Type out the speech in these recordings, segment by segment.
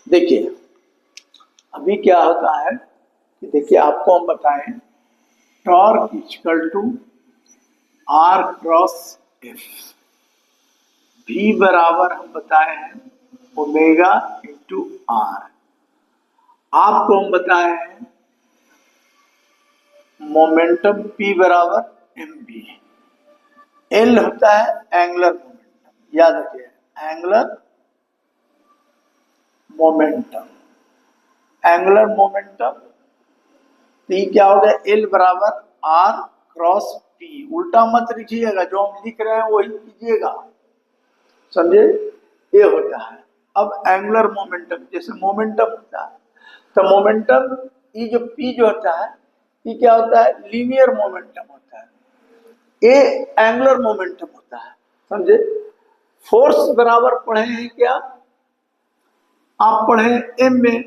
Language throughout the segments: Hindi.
देखिए अभी क्या होता है कि देखिए आपको हम बताएं torque equal to R cross F, भी बराबर हम बताए हैं ओमेगा इंटू आर। आपको हम बताए हैं मोमेंटम पी बराबर एम बी। एल होता है एंगुलर मोमेंटम, याद रखिए एंगुलर मोमेंटम। एंगुलर मोमेंटम तो ये क्या हो गया, एल बराबर आर क्रॉस पी। उल्टा मत लिखिएगा, जो हम लिख रहे हैं वही कीजिएगा, समझे। ये होता है। अब एंगुलर मोमेंटम, जैसे मोमेंटम होता है तो मोमेंटम ये जो पी जो होता है ये क्या होता है, लीनियर मोमेंटम होता है। ये एंगुलर मोमेंटम होता है, समझे। फोर्स बराबर पढ़े हैं क्या आप, पढ़े एम में,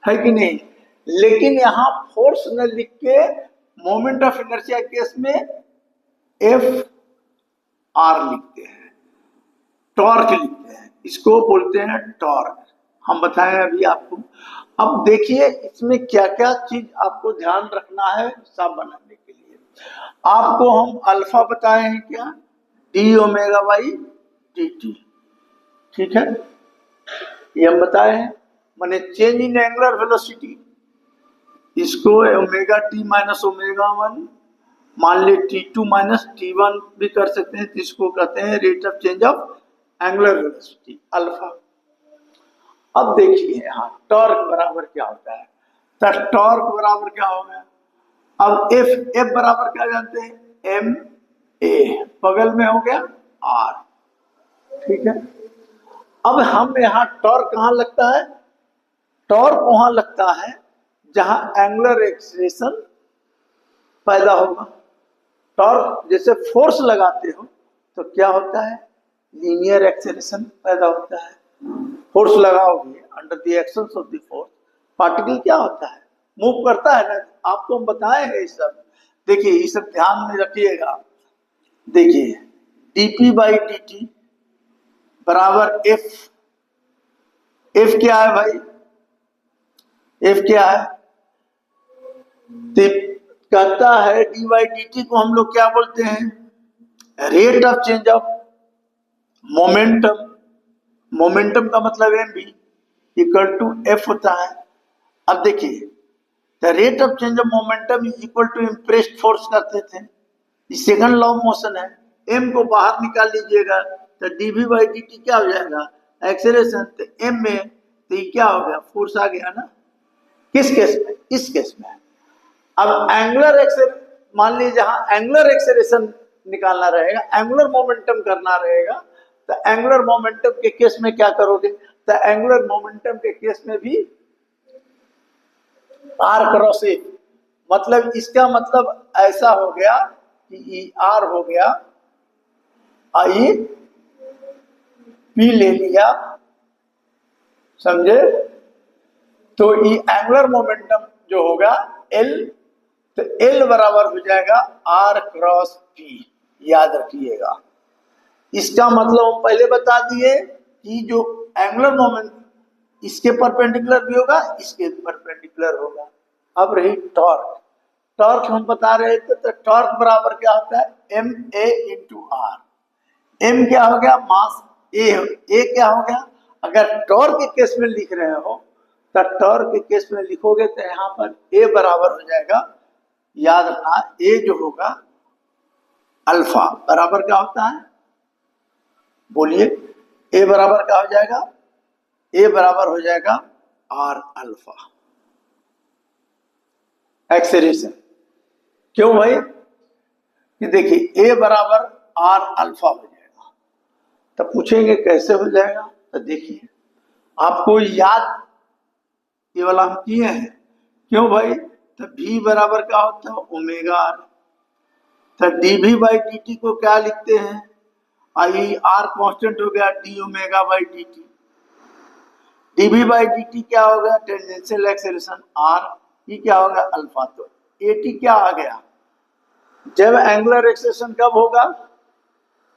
है कि नहीं। लेकिन यहां फोर्स न लिख के मोमेंट ऑफ इनर्शिया केस में एफ आर लिखते हैं, टॉर्क लिखते हैं, इसको बोलते हैं टॉर्क। हम बताएं अभी आपको। अब देखिए इसमें क्या क्या चीज आपको ध्यान रखना है सब बनाने के लिए। आपको हम अल्फा बताए हैं क्या, D omega by D T, ठीक है, ये हम बताए हैं। माने चेंज इन एंगुलर वेलोसिटी, इसको omega T minus omega one, मान ली T2 माइनस T1 भी कर सकते हैं, तो इसको कहते हैं rate of change of angular velocity alpha. अब देखिए यहाँ टॉर्क बराबर क्या होता है, तो टॉर्क बराबर क्या होगा। अब एफ बराबर क्या जानते हैं, एम ए, बगल में हो गया आर, ठीक है। अब हम यहाँ टॉर्क कहाँ लगता है, टॉर्क वहां लगता है जहां एंगुलर एक्सीलरेशन पैदा होगा। टॉर्क जैसे फोर्स लगाते हो तो क्या होता है, लीनियर एक्सेलरेशन पैदा होता है। फोर्स लगाओगे under the action of the force, particle क्या होता है, मूव करता है ना। आपको हम बताए हैं ये सब, देखिए ये सब ध्यान में रखिएगा। देखिए dp बाई डी टी बराबर एफ, एफ क्या है भाई, एफ क्या है, कहता है डी बाई डी टी को हम लोग क्या बोलते हैं, rate of change of momentum. Momentum का मतलब M B equal to F होता है। अब देखिए the rate of change of momentum is equal to impressed force करते थे, ये सेकंड लॉ ऑफ मोशन है। एम को बाहर निकाल लीजिएगा तो डीवी बाई डी टी क्या हो जाएगा, एक्सेलरेशन। तो एम में तो ये क्या हो गया, फोर्स आ गया ना। किस केस में, इस केस में। अब एंगुलर एक्सेलरेशन, मान लीजिए जहां एंगुलर एक्सेलरेशन निकालना रहेगा, एंगुलर मोमेंटम करना रहेगा, तो एंगुलर मोमेंटम के केस में क्या करोगे, तो एंगुलर मोमेंटम के केस में भी आर क्रॉस ए, मतलब इसका मतलब ऐसा हो गया कि ई आर हो गया, आई पी ले लिया, समझे। तो ये एंगुलर मोमेंटम जो होगा एल, तो एल बराबर हो जाएगा आर क्रॉस पी, याद रखिएगा। इसका मतलब हम पहले बता दिए कि जो एंगुलर मोमेंट इसके परपेंडिकुलर भी होगा, इसके परपेंडिकुलर होगा। अब रही टॉर्क, टॉर्क हम बता रहे थे, तो टॉर्क बराबर क्या होता है, M A into R. M क्या हो गया, मास, ए क्या हो गया। अगर टॉर्क के केस में लिख रहे हो तो टॉर्क के केस में लिखोगे तो यहाँ पर ए बराबर हो जाएगा, याद रखना ए जो होगा अल्फा बराबर क्या होता है, बोलिए ए बराबर क्या हो जाएगा, ए बराबर हो जाएगा आर अल्फा एक्सेलरेशन। क्यों भाई, कि देखिए ए बराबर आर अल्फा हो जाएगा। तो पूछेंगे कैसे हो जाएगा, तो देखिए आपको याद ये वाला हम किए हैं। क्यों भाई, तो v बराबर क्या होता है, ओमेगा आर। तो dv बाई डी टी को क्या लिखते हैं, आई आर कांस्टेंट हो गया, D omega by D T. dv by D T क्या हो गया, टेंजेंशियल एक्सेलरेशन आर, ये क्या होगा अल्फा। तो ए टी क्या आ गया, जब एंगुलर एक्सेलरेशन कब होगा,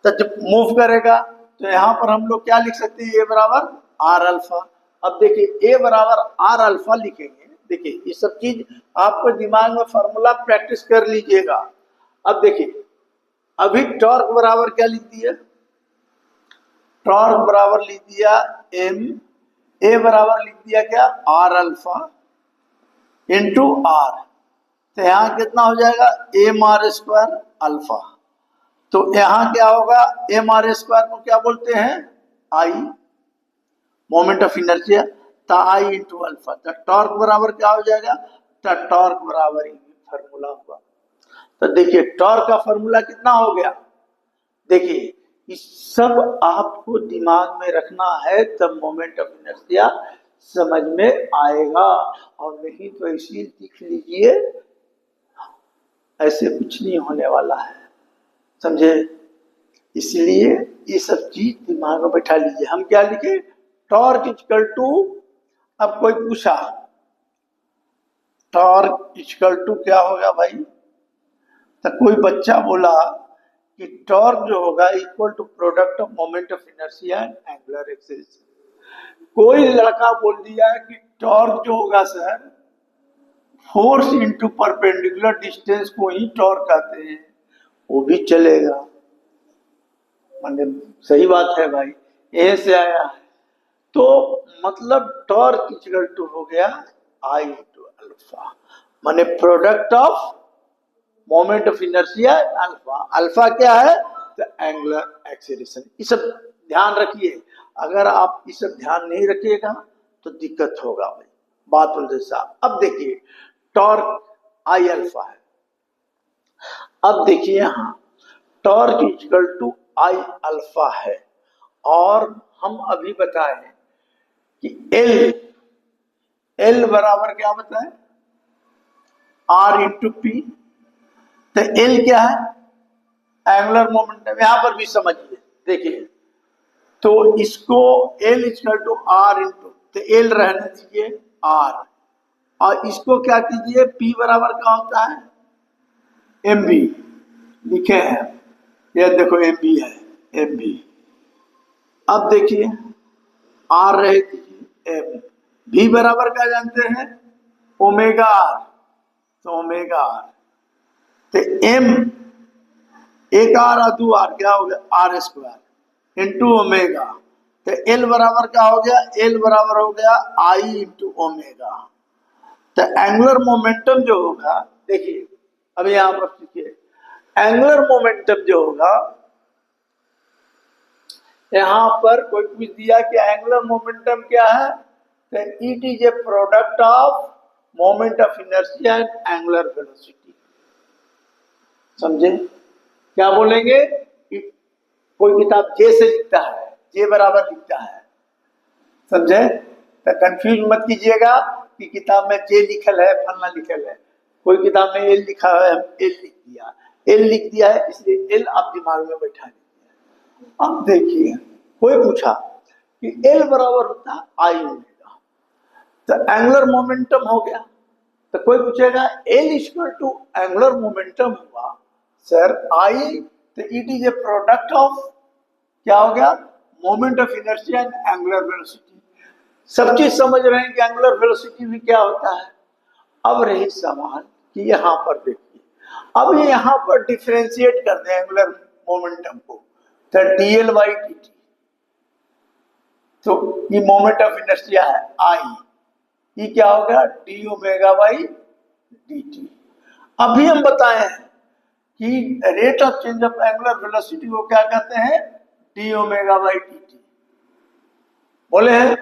तो जब मूव करेगा, तो यहाँ पर हम लोग क्या लिख सकते हैं, ए बराबर आर अल्फा। अब देखिए ए बराबर आर अल्फा लिखेंगे। देखिए ये सब चीज आपको दिमाग में फॉर्मूला प्रैक्टिस कर लीजिएगा। अब देखिए अभी टॉर्क बराबर क्या लिख दिया, टॉर्क बराबर लिख दिया एम, ए बराबर लिख दिया क्या आर अल्फा इंटू आर, तो यहाँ कितना हो जाएगा एम आर स्क्वायर अल्फा। तो यहाँ क्या होगा एम आर स्क्वायर को क्या बोलते हैं आई, मोमेंट ऑफ इनर्शिया, तो आई इंटू अल्फा, तो टॉर्क बराबर क्या हो जाएगा, तो टॉर्क बराबर ही फॉर्मूला होगा। तो देखिए टॉर्क का फॉर्मूला कितना हो गया, देखिए इस सब आपको दिमाग में रखना है तब मोमेंट ऑफ इनर्शिया समझ में आएगा, और नहीं तो इसी लिख लीजिए, ऐसे कुछ नहीं होने वाला है, समझे। इसलिए ये सब चीज दिमाग में बैठा लीजिए। हम क्या लिखे, टॉर्क इक्वल टू, अब कोई पूछा टॉर्क इक्वल टू क्या होगा भाई, तो कोई बच्चा बोला कि टॉर्क जो होगा equal to product of moment of inertia and angular acceleration. कोई लड़का बोल दिया कि टॉर्क जो होगा sir force into perpendicular distance को ही टॉर्क कहते हैं, वो भी चलेगा, मतलब सही बात है भाई, ए से आया है। तो मतलब टॉर्क इक्वल टू हो गया आई इंटू अल्फा, माने product of moment of inertia alpha, alpha क्या है तो एंगुलर एक्सेलरेशन। ये सब ध्यान रखिए, अगर आप ये सब ध्यान नहीं रखिएगा तो दिक्कत होगा भाई, बात बोल जैसा। अब देखिए टॉर्क आई अल्फा है, अब देखिए यहाँ torque equal to I alpha है, और हम अभी बताए कि एल बराबर क्या बताए आर इंटू पी, तो एल क्या है एंगुलर मोमेंटम, यहां पर भी समझिए। देखिए तो इसको L equal to R into, तो एल रहने दीजिए आर, और इसको क्या कीजिए पी बराबर क्या होता है एम बी, लिखे हैं ये देखो एम बी है एम बी। अब देखिए आर रहे दीजिए एम, भी बराबर क्या जानते हैं ओमेगा आर, तो ओमेगा आर, तो एम एक आर और दो आर क्या हो गया आर स्क्वायर इंटू ओमेगा, तो एल बराबर क्या हो गया, एल बराबर हो गया आई इंटू ओमेगा। तो एंगुलर मोमेंटम जो होगा, देखिए अब यहां पर देखिए एंगुलर मोमेंटम जो होगा, यहां पर कोई पूछ दिया कि एंगुलर मोमेंटम क्या है, तो it is a product of moment of inertia and angular velocity. समझे क्या बोलेंगे, कोई किताब जे से लिखता है जे बराबर लिखता है, समझे, तो कंफ्यूज मत कीजिएगा कि किताब में जे लिखल है फलना लिखल है, कोई किताब में एल लिखा है एल लिख दिया, एल लिख दिया है इसलिए एल आप दिमाग में बैठा लीजिए। अब देखिए कोई पूछा कि एल बराबर होता है आई ओमेगा, तो एंगुलर मोमेंटम हो गया, तो कोई पूछेगा L equal to angular momentum हुआ सर आई, तो it is a product of क्या हो गया moment of inertia and angular velocity. सब चीज समझ रहे हैं कि एंगुलर वेलोसिटी भी क्या होता है। अब रही सवाल कि यहाँ पर देखिए, अब यहाँ पर डिफरेंशिएट कर दें एंगुलर मोमेंटम को, तो डीएल बाई डी टी, तो ये मोमेंट ऑफ इनर्शिया है आई, ये क्या हो गया D omega by D T. अभी हम बताए हैं कि rate of change of angular velocity को क्या कहते हैं D omega by D T, बोले हैं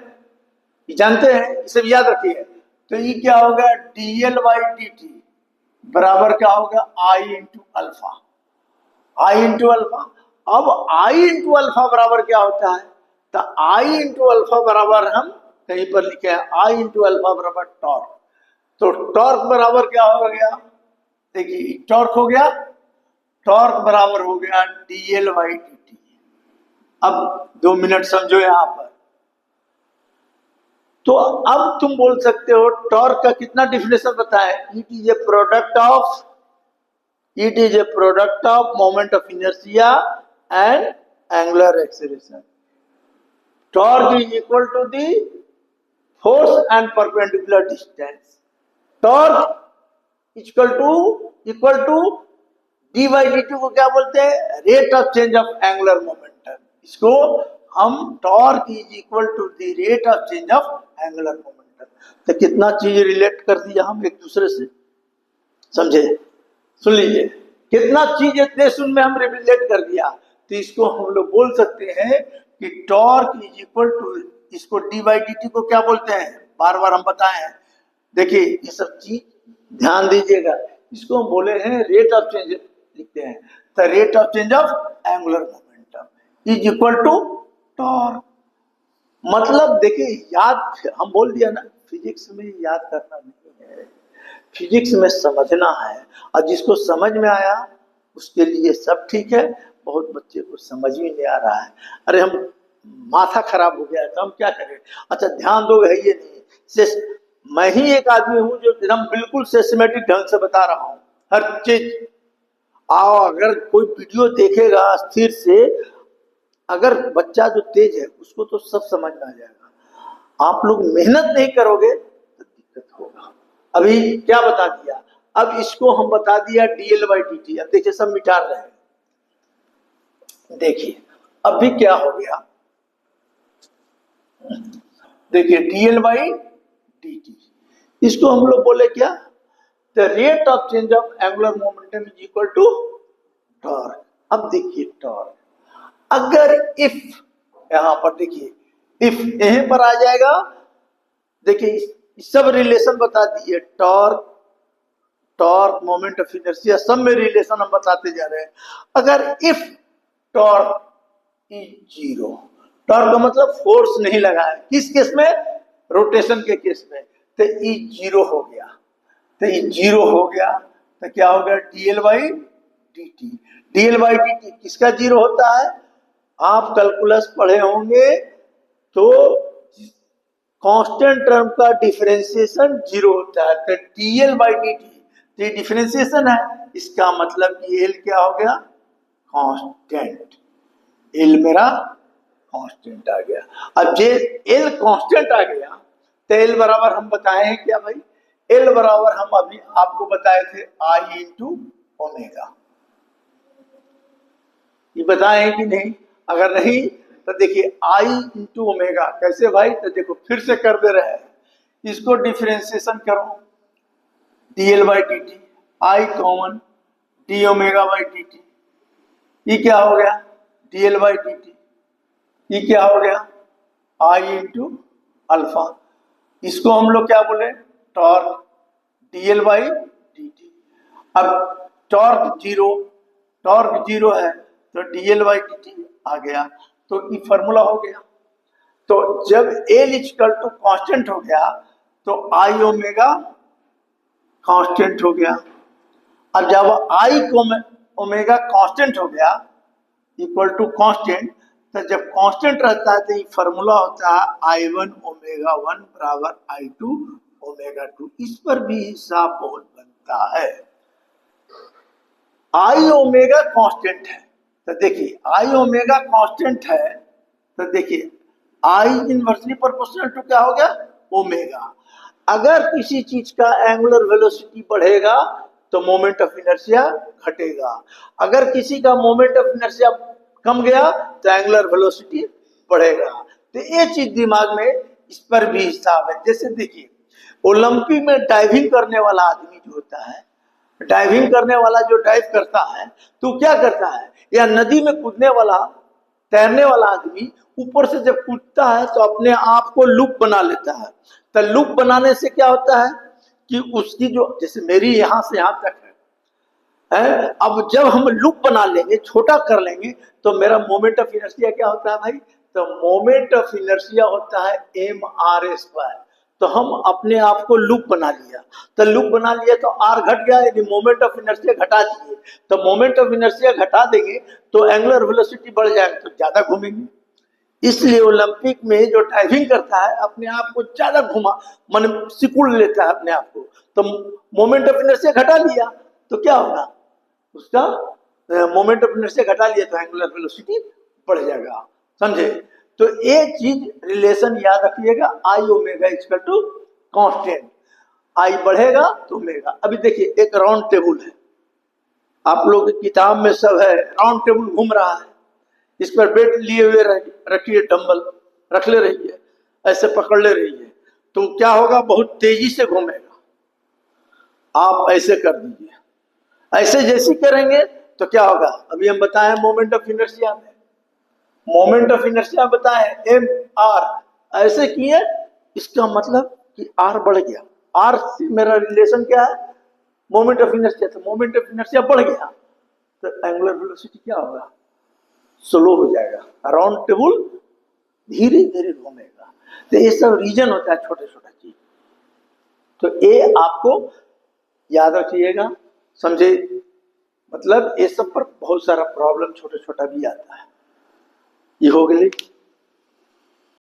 ये जानते हैं, इसे भी याद रखिए। तो ये क्या होगा D L by D T बराबर क्या होगा आई इंटू अल्फा, आई इंटू अल्फा। अब आई इंटू अल्फा बराबर क्या होता है, तो आई इंटू अल्फा बराबर हम कहीं पर लिखे हैं आई इंटू अल्फा बराबर टॉर्क, तो टॉर्क बराबर क्या हो गया, देखिए टॉर्क हो गया, टॉर्क बराबर हो गया D L by D T. अब 2 मिनट समझो यहां पर, तो अब तुम बोल सकते हो टॉर्क का कितना डिफिनेशन बताए, it is a product of, it is a product of moment of inertia and angular acceleration. Torque is equal to the force and perpendicular distance, torque equal to D by D T को क्या बोलते हैं, rate of change of angular momentum. इसको हम torque is equal to the rate of change of angular momentum. तो कितना चीज रिलेट कर दिया हम एक दूसरे से, समझे? सुन लीजिए, कितना चीज इतने सुन में हम रिलेट कर दिया। तो इसको हम लोग बोल सकते हैं कि टॉर्क इज इक्वल टू, इसको डी बाई डी टी को क्या बोलते हैं, बार बार हम बताए हैं। देखिए ये सब चीज ध्यान दीजिएगा, इसको हम बोले हैं रेट ऑफ चेंज, लिखते हैं the rate of change of angular momentum is equal to torque. मतलब देखिए, याद हम बोल दिया ना, फिजिक्स में याद करना नहीं है, फिजिक्स में समझना है। और जिसको समझ में आया उसके लिए सब ठीक है, बहुत बच्चे को समझ ही नहीं आ रहा है, अरे हम माथा खराब हो गया है तो हम क्या करें। अच्छा ध्यान दो, है ये नहीं, मैं ही एक आदमी हूं जो एकदम बिल्कुल सिस्टमेटिक ढंग से बता रहा हूं हर चीज। आओ, अगर कोई वीडियो देखेगा स्थिर से, अगर बच्चा जो तेज है उसको तो सब समझ में आ जाएगा। आप लोग मेहनत नहीं करोगे तो दिक्कत होगा। अभी क्या बता दिया, अब इसको हम बता दिया डीएल बाई डी टी। अब देखिए सब मिटा रहे हैं, देखिए अभी क्या हो गया, देखिए डीएल बाई डी टी, इसको हम लोग बोले क्या, the rate of change of angular momentum is equal to torque. अब देखिए टॉर्क, अगर इफ, यहां पर देखिए इफ यहीं पर आ जाएगा, देखिए सब रिलेशन बता दिए, टॉर्क मोमेंट ऑफ इनर्शिया, सब में रिलेशन हम बताते जा रहे हैं। अगर if torque is zero, torque का मतलब फोर्स नहीं लगा है, किस केस में, रोटेशन के केस में, तो ई जीरो हो गया। तो ई जीरो हो गया तो क्या हो गया, DL by D T. DL by D T किसका जीरो होता है, आप कैलकुलस पढ़े होंगे तो कांस्टेंट टर्म का डिफरेंशिएशन जीरो होता है। तो डीएल बाई डी टी ये डिफरेंशिएशन है, इसका मतलब कि एल क्या हो गया, कांस्टेंट। एल मेरा कांस्टेंट आ गया। अब जे एल कांस्टेंट आ गया तो एल बराबर हम बताए हैं क्या भाई, एल बराबर हम अभी आपको बताए थे आई इंटू ओमेगा। ये बताए हैं कि नहीं, अगर नहीं तो देखिए आई इंटू ओमेगा कैसे भाई, तो देखो फिर से कर दे रहे हैं, इसको डिफरेंशिएशन करो, DL by D T, I common D omega by D T, ये क्या हो गया, डीएल बाई डी टी, ये क्या हो गया, आई इंटू अल्फा। इसको हम लोग क्या बोले, torque, DL by D T. अब टॉर्क जीरो है तो डीएल बाई डी टी आ गया, तो ये फॉर्मूला हो गया। तो जब एल इक्वल टू कांस्टेंट हो गया तो आई ओमेगा कांस्टेंट हो गया। अब जब आई ओमेगा कांस्टेंट हो गया इक्वल टू कांस्टेंट, तो जब कांस्टेंट रहता है तो ये फॉर्मूला होता है आई वन ओमेगा वन बराबर आई टू ओमेगा टू। इस पर भी हिसाब बहुत बनता है। आई ओमेगा कांस्टेंट है तो देखिए आई ओमेगा कांस्टेंट है तो देखिए आई इनवर्सली प्रोपोर्शनल टू क्या हो गया, ओमेगा। अगर किसी चीज का एंगुलर वेलोसिटी बढ़ेगा तो मोमेंट ऑफ इनर्शिया घटेगा, अगर किसी का मोमेंट ऑफ इनर्शिया कम गया तो एंगुलर वेलोसिटी बढ़ेगा। तो ये चीज दिमाग में, इस पर भी हिसाब है। जैसे देखिए ओलंपिक में डाइविंग करने वाला आदमी जो होता है, डाइविंग करने वाला जो डाइव करता है तो क्या करता है, या नदी में कूदने वाला, तैरने वाला आदमी ऊपर से जब कूदता है तो अपने आप को लूप बना लेता है। तो लूप बनाने से क्या होता है कि उसकी जो, जैसे मेरी यहां से यहां तक है, अब जब हम लूप बना लेंगे, छोटा कर लेंगे, तो मेरा मोमेंट ऑफ इनर्शिया क्या होता है भाई, तो मोमेंट ऑफ इनर्शिया होता है एम आर स्क्वायर। तो हम अपने आप को लूप बना लिया, तो लूप बना लिया तो आर घट गया, यदि मोमेंट ऑफ इनर्शिया घटा दिए, तो मोमेंट ऑफ इनर्शिया घटा देंगे तो एंगुलर वेलोसिटी बढ़ जाएगा, तो ज्यादा घूमेंगे। इसलिए ओलंपिक में जो डाइविंग करता है अपने आप को ज्यादा घुमा, मन सिकुड़ लेता है अपने आप को, तो मोमेंट ऑफ इनर्शिया घटा लिया तो क्या होगा, उसका मोमेंट ऑफ इनर्शिया घटा लिया तो एंगुलर वेलोसिटी बढ़ जाएगा, समझे। तो ये चीज रिलेशन याद रखिएगा, आई ओमेगा इक्वल टू कांस्टेंट, आई बढ़ेगा तो ओमेगा। अभी देखिए एक राउंड टेबल है, आप लोग की किताब में सब है, राउंड टेबल घूम रहा है, इस पर बेट लिए हुए रखिए, डंबल रख ले रहिए, ऐसे पकड़ ले रहिए, तो क्या होगा, बहुत तेजी से घूमेगा। आप ऐसे कर दीजिए, ऐसे जैसे करेंगे तो क्या होगा, अभी हम बताएं मोमेंट ऑफ इनर्शिया में, मोमेंट ऑफ इनर्शिया बताएं एम आर, ऐसे किए, इसका मतलब कि आर बढ़ गया, आर से मेरा रिलेशन क्या है, मोमेंट ऑफ इनर्शिया, तो मोमेंट ऑफ इनर्शिया बढ़ गया तो एंगुलर वेलोसिटी क्या होगा, स्लो हो जाएगा, राउंड टेबल धीरे धीरे घूमेगा। तो ये सब रीजन होता है छोटे छोटे चीज, तो ये आपको याद रखिएगा, समझे, मतलब ये सब पर बहुत सारा प्रॉब्लम छोटा छोटा भी आता है। ये हो गई